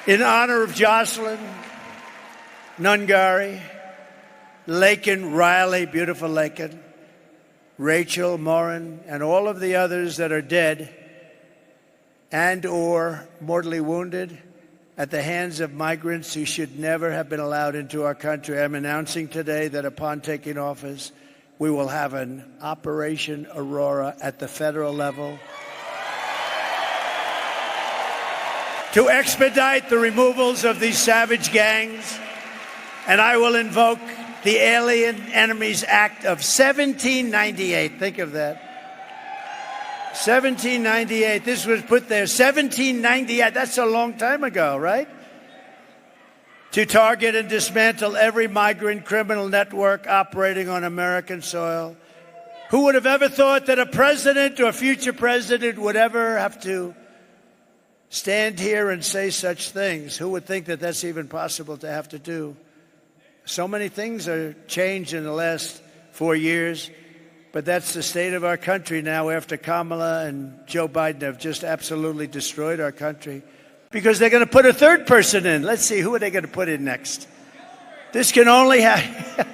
In honor of Jocelyn Nungaray, Laken Riley, beautiful Laken, Rachel Morin, and all of the others that are dead and or mortally wounded at the hands of migrants who should never have been allowed into our country, I'm announcing today that upon taking office, we will have an Operation Aurora at the federal level to expedite the removals of these savage gangs, and I will invoke the Alien Enemies Act of 1798. Think of that. 1798. This was put there. 1798. That's a long time ago, right? To target and dismantle every migrant criminal network operating on American soil. Who would have ever thought that a president or future president would ever have to stand here and say such things? Who would think that that's even possible to have to do? So many things are changed in the last 4 years, but that's the state of our country now after Kamala and Joe Biden have just absolutely destroyed our country because they're going to put a third person in. Let's see, who are they going to put in next? This can only happen.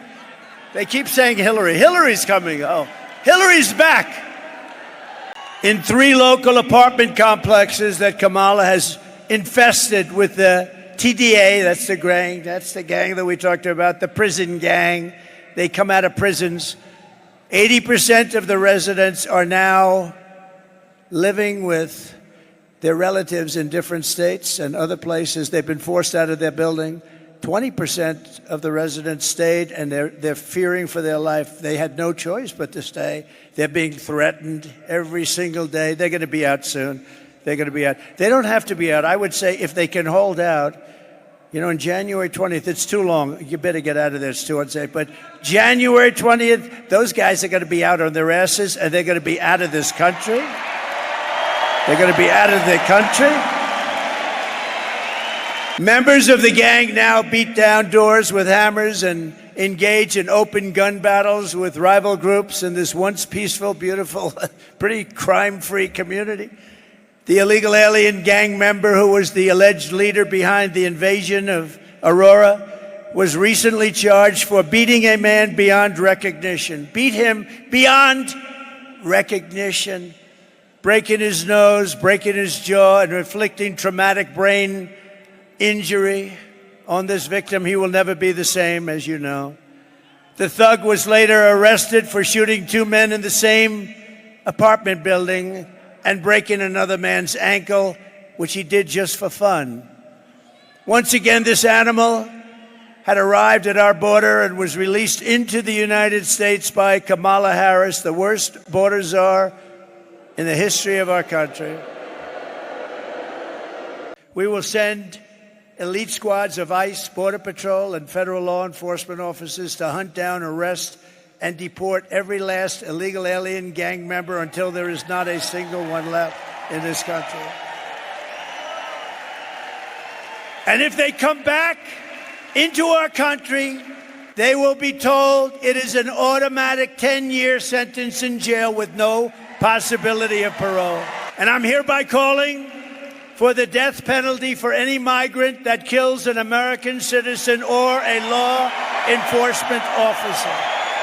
They keep saying Hillary. Hillary's coming. Oh, Hillary's back. In 3 local apartment complexes that Kamala has infested with the TDA, that's the gang that we talked about, the prison gang. They come out of prisons. 80% of the residents are now living with their relatives in different states and other places. They've been forced out of their building. 20% of the residents stayed, and they're fearing for their life. They had no choice but to stay. They're being threatened every single day. They're going to be out soon. They're going to be out. They don't have to be out. I would say if they can hold out, you know, on January 20th, it's too long. You better get out of there. It's too unsafe. But January 20th, those guys are going to be out on their asses, and they're going to be out of this country. They're going to be out of their country. Members of the gang now beat down doors with hammers and engage in open gun battles with rival groups in this once peaceful, beautiful, pretty crime-free community. The illegal alien gang member who was the alleged leader behind the invasion of Aurora was recently charged for beating a man beyond recognition. Beat him beyond recognition, breaking his nose, breaking his jaw, and inflicting traumatic brain injury on this victim. He will never be the same, as you know. The thug was later arrested for shooting 2 men in the same apartment building and breaking another man's ankle, which he did just for fun. Once again, this animal had arrived at our border and was released into the United States by Kamala Harris, the worst border czar in the history of our country. We will send elite squads of ICE, Border Patrol, and federal law enforcement officers to hunt down, arrest, and deport every last illegal alien gang member until there is not a single one left in this country. And if they come back into our country, they will be told it is an automatic 10-year sentence in jail with no possibility of parole. And I'm hereby calling for the death penalty for any migrant that kills an American citizen or a law enforcement officer.